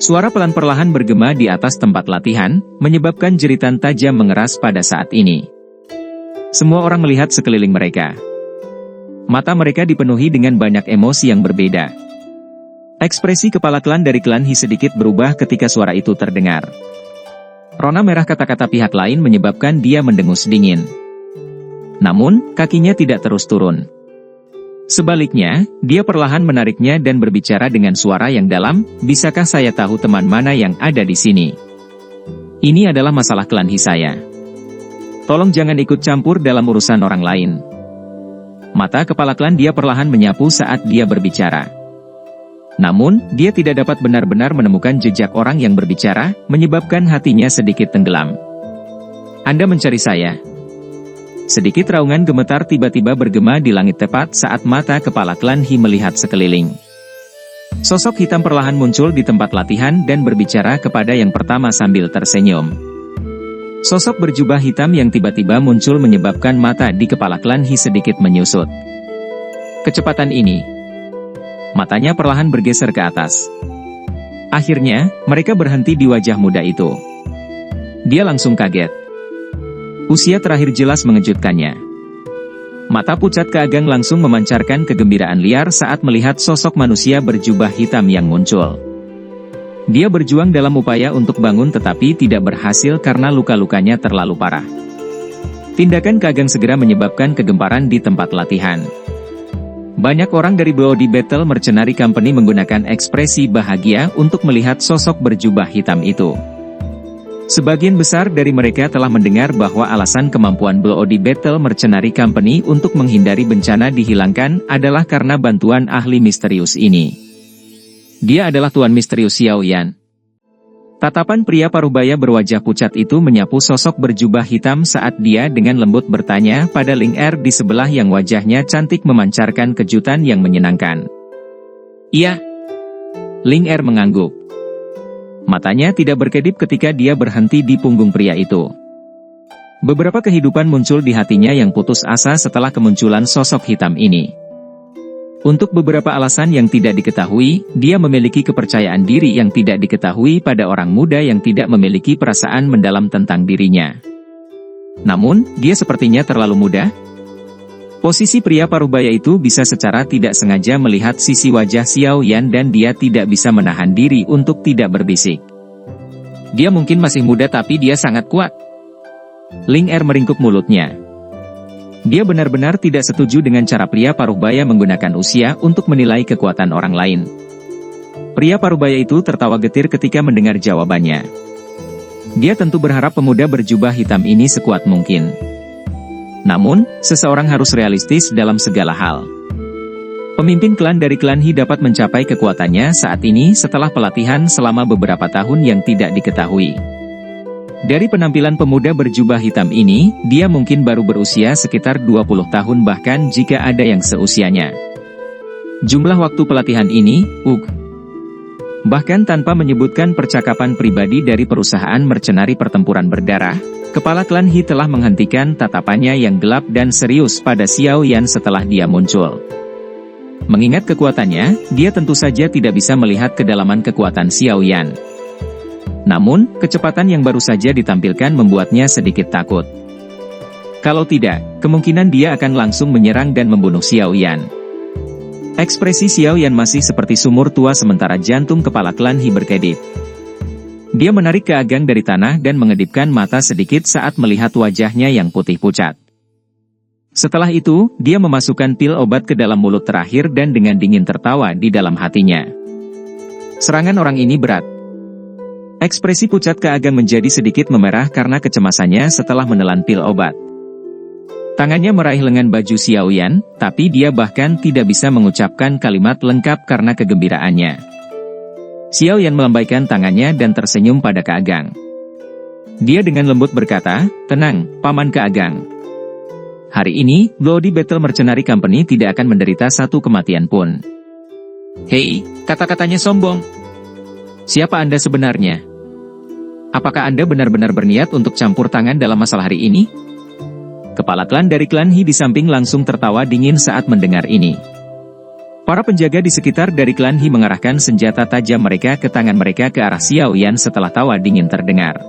Suara pelan perlahan bergema di atas tempat latihan, menyebabkan jeritan tajam mengeras pada saat ini. Semua orang melihat sekeliling mereka. Mata mereka dipenuhi dengan banyak emosi yang berbeda. Ekspresi kepala klan dari klan He sedikit berubah ketika suara itu terdengar. Rona merah kata-kata pihak lain menyebabkan dia mendengus dingin. Namun, kakinya tidak terus turun. Sebaliknya, dia perlahan menariknya dan berbicara dengan suara yang dalam, "Bisakah saya tahu teman mana yang ada di sini? Ini adalah masalah klan He saya. Tolong jangan ikut campur dalam urusan orang lain." Mata kepala klan dia perlahan menyapu saat dia berbicara. Namun, dia tidak dapat benar-benar menemukan jejak orang yang berbicara, menyebabkan hatinya sedikit tenggelam. "Anda mencari saya?" Sedikit raungan gemetar tiba-tiba bergema di langit tepat saat mata kepala klan He melihat sekeliling. Sosok hitam perlahan muncul di tempat latihan dan berbicara kepada yang pertama sambil tersenyum. Sosok berjubah hitam yang tiba-tiba muncul menyebabkan mata di kepala klan He sedikit menyusut. Kecepatan ini. Matanya perlahan bergeser ke atas. Akhirnya, mereka berhenti di wajah muda itu. Dia langsung kaget. Usia terakhir jelas mengejutkannya. Mata pucat Keagang langsung memancarkan kegembiraan liar saat melihat sosok manusia berjubah hitam yang muncul. Dia berjuang dalam upaya untuk bangun tetapi tidak berhasil karena luka-lukanya terlalu parah. Tindakan Keagang segera menyebabkan kegemparan di tempat latihan. Banyak orang dari Bloody Battle Mercenary Company menggunakan ekspresi bahagia untuk melihat sosok berjubah hitam itu. Sebagian besar dari mereka telah mendengar bahwa alasan kemampuan Bloody Battle Mercenary Company untuk menghindari bencana dihilangkan adalah karena bantuan ahli misterius ini. Dia adalah Tuan Misterius Xiao Yan. Tatapan pria parubaya berwajah pucat itu menyapu sosok berjubah hitam saat dia dengan lembut bertanya pada Ling Er di sebelah yang wajahnya cantik memancarkan kejutan yang menyenangkan. "Iya." Ling Er mengangguk. Matanya tidak berkedip ketika dia berhenti di punggung pria itu. Beberapa kehidupan muncul di hatinya yang putus asa setelah kemunculan sosok hitam ini. Untuk beberapa alasan yang tidak diketahui, dia memiliki kepercayaan diri yang tidak diketahui pada orang muda yang tidak memiliki perasaan mendalam tentang dirinya. Namun, dia sepertinya terlalu muda. Posisi pria parubaya itu bisa secara tidak sengaja melihat sisi wajah Xiao Yan dan dia tidak bisa menahan diri untuk tidak berbisik. "Dia mungkin masih muda tapi dia sangat kuat." Ling Er meringkuk mulutnya. Dia benar-benar tidak setuju dengan cara pria parubaya menggunakan usia untuk menilai kekuatan orang lain. Pria parubaya itu tertawa getir ketika mendengar jawabannya. Dia tentu berharap pemuda berjubah hitam ini sekuat mungkin. Namun, seseorang harus realistis dalam segala hal. Pemimpin klan dari klan He dapat mencapai kekuatannya saat ini setelah pelatihan selama beberapa tahun yang tidak diketahui. Dari penampilan pemuda berjubah hitam ini, dia mungkin baru berusia sekitar 20 tahun bahkan jika ada yang seusianya. Jumlah waktu pelatihan ini, Bahkan tanpa menyebutkan percakapan pribadi dari perusahaan mercenari pertempuran berdarah, kepala klan He telah menghentikan tatapannya yang gelap dan serius pada Xiao Yan setelah dia muncul. Mengingat kekuatannya, dia tentu saja tidak bisa melihat kedalaman kekuatan Xiao Yan. Namun, kecepatan yang baru saja ditampilkan membuatnya sedikit takut. Kalau tidak, kemungkinan dia akan langsung menyerang dan membunuh Xiao Yan. Ekspresi Xiao Yan masih seperti sumur tua sementara jantung kepala klan He berkedip. Dia menarik Keagang dari tanah dan mengedipkan mata sedikit saat melihat wajahnya yang putih pucat. Setelah itu, dia memasukkan pil obat ke dalam mulut terakhir dan dengan dingin tertawa di dalam hatinya. Serangan orang ini berat. Ekspresi pucat Keagang menjadi sedikit memerah karena kecemasannya setelah menelan pil obat. Tangannya meraih lengan baju Xiao Yan, tapi dia bahkan tidak bisa mengucapkan kalimat lengkap karena kegembiraannya. Xiao Yan melambaikan tangannya dan tersenyum pada Keagang. Dia dengan lembut berkata, "Tenang, Paman Keagang. Hari ini, Bloody Battle Mercenary Company tidak akan menderita satu kematian pun." "Hei, kata-katanya sombong. Siapa Anda sebenarnya? Apakah Anda benar-benar berniat untuk campur tangan dalam masalah hari ini?" Kepala klan dari klan He di samping langsung tertawa dingin saat mendengar ini. Para penjaga di sekitar dari klan He mengarahkan senjata tajam mereka ke tangan mereka ke arah Xiao Yan setelah tawa dingin terdengar.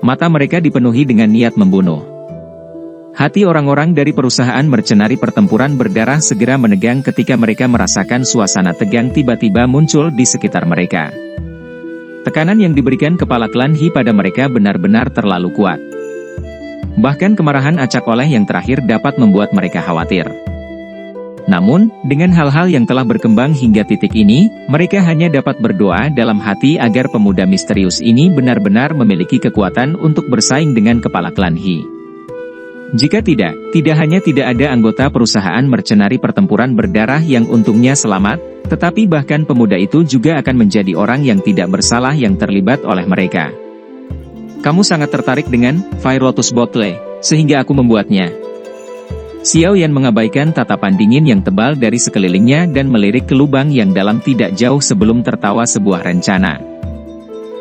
Mata mereka dipenuhi dengan niat membunuh. Hati orang-orang dari perusahaan mercenari pertempuran berdarah segera menegang ketika mereka merasakan suasana tegang tiba-tiba muncul di sekitar mereka. Tekanan yang diberikan kepala klan He pada mereka benar-benar terlalu kuat. Bahkan kemarahan acak oleh yang terakhir dapat membuat mereka khawatir. Namun, dengan hal-hal yang telah berkembang hingga titik ini, mereka hanya dapat berdoa dalam hati agar pemuda misterius ini benar-benar memiliki kekuatan untuk bersaing dengan kepala klan He. Jika tidak hanya tidak ada anggota perusahaan mercenari pertempuran berdarah yang untungnya selamat, tetapi bahkan pemuda itu juga akan menjadi orang yang tidak bersalah yang terlibat oleh mereka. Kamu sangat tertarik dengan Fire Lotus Bottle, sehingga aku membuatnya. Xiao Yan mengabaikan tatapan dingin yang tebal dari sekelilingnya dan melirik ke lubang yang dalam tidak jauh sebelum tertawa sebuah rencana.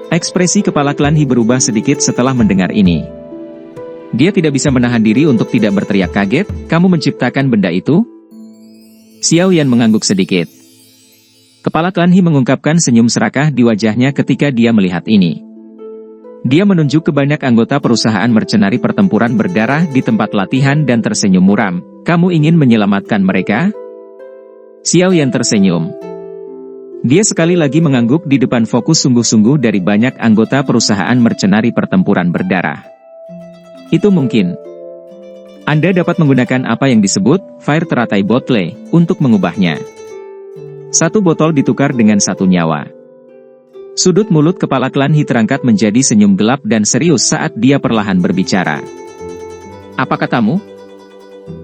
Ekspresi kepala klan He berubah sedikit setelah mendengar ini. Dia tidak bisa menahan diri untuk tidak berteriak kaget, kamu menciptakan benda itu? Xiao Yan mengangguk sedikit. Kepala klan He mengungkapkan senyum serakah di wajahnya ketika dia melihat ini. Dia menunjuk ke banyak anggota perusahaan mercenari pertempuran berdarah di tempat latihan dan tersenyum muram. Kamu ingin menyelamatkan mereka? Xiao Yan tersenyum. Dia sekali lagi mengangguk di depan fokus sungguh-sungguh dari banyak anggota perusahaan mercenari pertempuran berdarah. Itu mungkin. Anda dapat menggunakan apa yang disebut Fire Teratai Bottle untuk mengubahnya. Satu botol ditukar dengan satu nyawa. Sudut mulut kepala klan He terangkat menjadi senyum gelap dan serius saat dia perlahan berbicara. Apa katamu?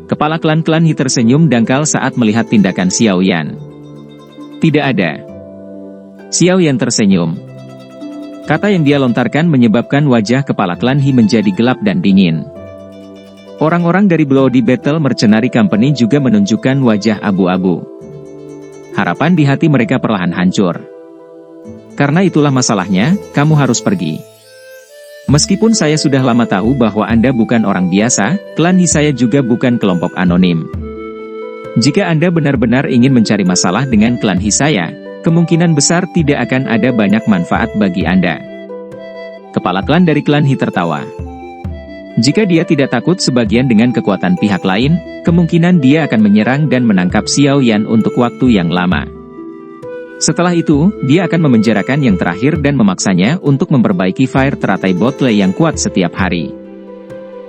Kepala klan He tersenyum dangkal saat melihat tindakan Xiao Yan. Tidak ada. Xiao Yan tersenyum. Kata yang dia lontarkan menyebabkan wajah kepala klan He menjadi gelap dan dingin. Orang-orang dari Bloody Battle Mercenary Company juga menunjukkan wajah abu-abu. Harapan di hati mereka perlahan hancur. Karena itulah masalahnya, kamu harus pergi. Meskipun saya sudah lama tahu bahwa Anda bukan orang biasa, klan He saya juga bukan kelompok anonim. Jika Anda benar-benar ingin mencari masalah dengan klan He saya, kemungkinan besar tidak akan ada banyak manfaat bagi Anda. Kepala klan dari klan He tertawa. Jika dia tidak takut sebagian dengan kekuatan pihak lain, kemungkinan dia akan menyerang dan menangkap Xiao Yan untuk waktu yang lama. Setelah itu, dia akan memenjarakan yang terakhir dan memaksanya untuk memperbaiki Fire Teratai Bottle yang kuat setiap hari.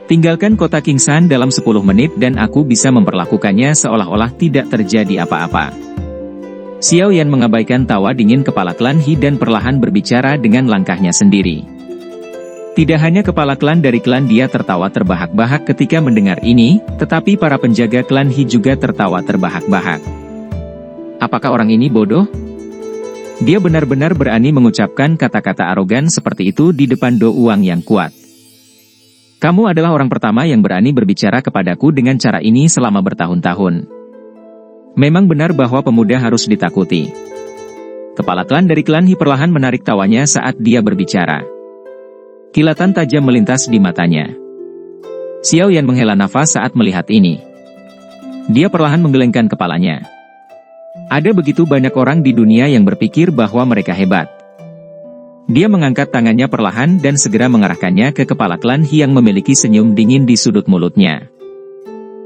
Tinggalkan kota Kingsan dalam 10 menit dan aku bisa memperlakukannya seolah-olah tidak terjadi apa-apa. Xiao Yan mengabaikan tawa dingin kepala klan He dan perlahan berbicara dengan langkahnya sendiri. Tidak hanya kepala klan dari klan dia tertawa terbahak-bahak ketika mendengar ini, tetapi para penjaga klan He juga tertawa terbahak-bahak. Apakah orang ini bodoh? Dia benar-benar berani mengucapkan kata-kata arogan seperti itu di depan Do Uang yang kuat. Kamu adalah orang pertama yang berani berbicara kepadaku dengan cara ini selama bertahun-tahun. Memang benar bahwa pemuda harus ditakuti. Kepala klan dari klan He perlahan menarik tawanya saat dia berbicara. Kilatan tajam melintas di matanya. Xiao Yan menghela nafas saat melihat ini. Dia perlahan menggelengkan kepalanya. Ada begitu banyak orang di dunia yang berpikir bahwa mereka hebat. Dia mengangkat tangannya perlahan dan segera mengarahkannya ke kepala klan He yang memiliki senyum dingin di sudut mulutnya.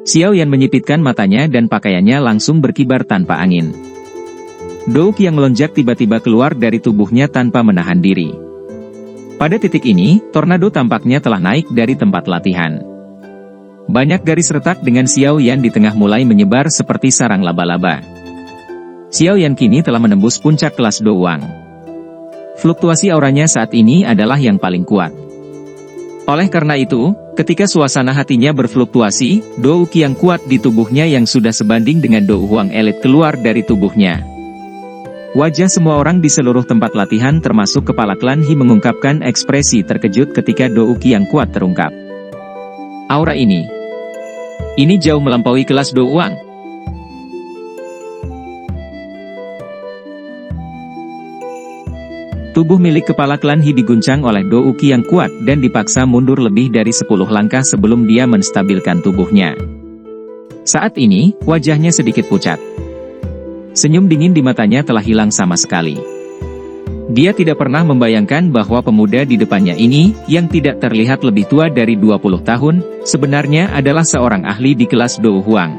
Xiao Yan menyipitkan matanya dan pakaiannya langsung berkibar tanpa angin. Douk yang melonjak tiba-tiba keluar dari tubuhnya tanpa menahan diri. Pada titik ini, tornado tampaknya telah naik dari tempat latihan. Banyak garis retak dengan Xiao Yan di tengah mulai menyebar seperti sarang laba-laba. Xiao Yan kini telah menembus puncak kelas Do Wang. Fluktuasi auranya saat ini adalah yang paling kuat. Oleh karena itu, ketika suasana hatinya berfluktuasi, Do Uki yang kuat di tubuhnya yang sudah sebanding dengan Do Huang elit keluar dari tubuhnya. Wajah semua orang di seluruh tempat latihan termasuk kepala klan He mengungkapkan ekspresi terkejut ketika Do Uki yang kuat terungkap. Aura ini jauh melampaui kelas Do Wang. Tubuh milik kepala klan He diguncang oleh Do Uki yang kuat dan dipaksa mundur lebih dari 10 langkah sebelum dia menstabilkan tubuhnya. Saat ini, wajahnya sedikit pucat. Senyum dingin di matanya telah hilang sama sekali. Dia tidak pernah membayangkan bahwa pemuda di depannya ini, yang tidak terlihat lebih tua dari 20 tahun, sebenarnya adalah seorang ahli di kelas Dou Huang.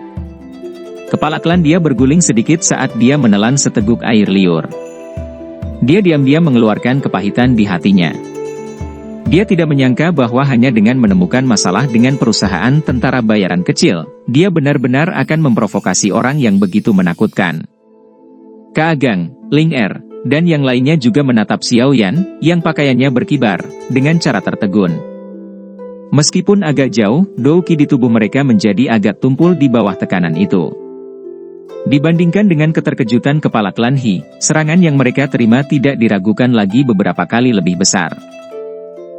Kepala klan dia berguling sedikit saat dia menelan seteguk air liur. Dia diam-diam mengeluarkan kepahitan di hatinya. Dia tidak menyangka bahwa hanya dengan menemukan masalah dengan perusahaan tentara bayaran kecil, dia benar-benar akan memprovokasi orang yang begitu menakutkan. Kaagang, Ling Er, dan yang lainnya juga menatap Xiao Yan, yang pakaiannya berkibar, dengan cara tertegun. Meskipun agak jauh, Dou Qi di tubuh mereka menjadi agak tumpul di bawah tekanan itu. Dibandingkan dengan keterkejutan kepala klan He, serangan yang mereka terima tidak diragukan lagi beberapa kali lebih besar.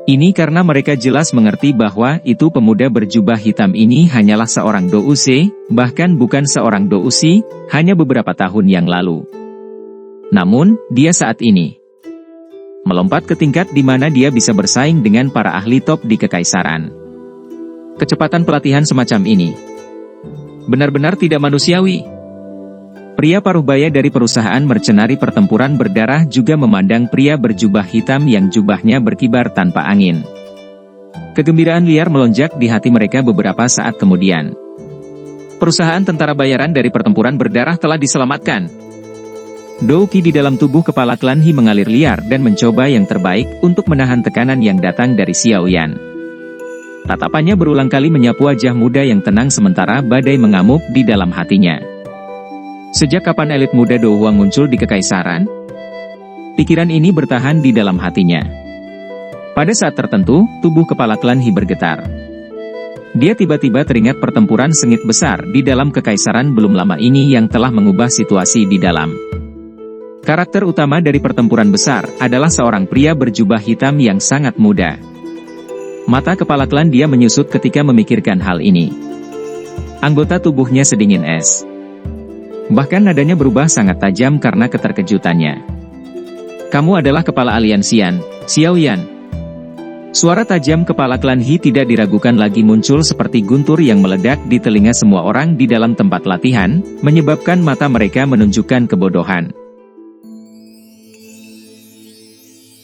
Ini karena mereka jelas mengerti bahwa itu pemuda berjubah hitam ini hanyalah seorang Dou She, bahkan bukan seorang Dou Shi, hanya beberapa tahun yang lalu. Namun, dia saat ini melompat ke tingkat di mana dia bisa bersaing dengan para ahli top di Kekaisaran. Kecepatan pelatihan semacam ini benar-benar tidak manusiawi. Pria paruh baya dari perusahaan mercenari pertempuran berdarah juga memandang pria berjubah hitam yang jubahnya berkibar tanpa angin. Kegembiraan liar melonjak di hati mereka beberapa saat kemudian. Perusahaan tentara bayaran dari pertempuran berdarah telah diselamatkan. Dou Qi di dalam tubuh kepala klan He mengalir liar dan mencoba yang terbaik untuk menahan tekanan yang datang dari Xiao Yan. Tatapannya berulang kali menyapu wajah muda yang tenang sementara badai mengamuk di dalam hatinya. Sejak kapan elit muda Dou Huang muncul di Kekaisaran? Pikiran ini bertahan di dalam hatinya. Pada saat tertentu, tubuh kepala klan He bergetar. Dia tiba-tiba teringat pertempuran sengit besar di dalam Kekaisaran belum lama ini yang telah mengubah situasi di dalam. Karakter utama dari pertempuran besar adalah seorang pria berjubah hitam yang sangat muda. Mata kepala klan dia menyusut ketika memikirkan hal ini. Anggota tubuhnya sedingin es. Bahkan nadanya berubah sangat tajam karena keterkejutannya. Kamu adalah kepala aliansian, Xiao Yan. Suara tajam kepala klan He tidak diragukan lagi muncul seperti guntur yang meledak di telinga semua orang di dalam tempat latihan, menyebabkan mata mereka menunjukkan kebodohan.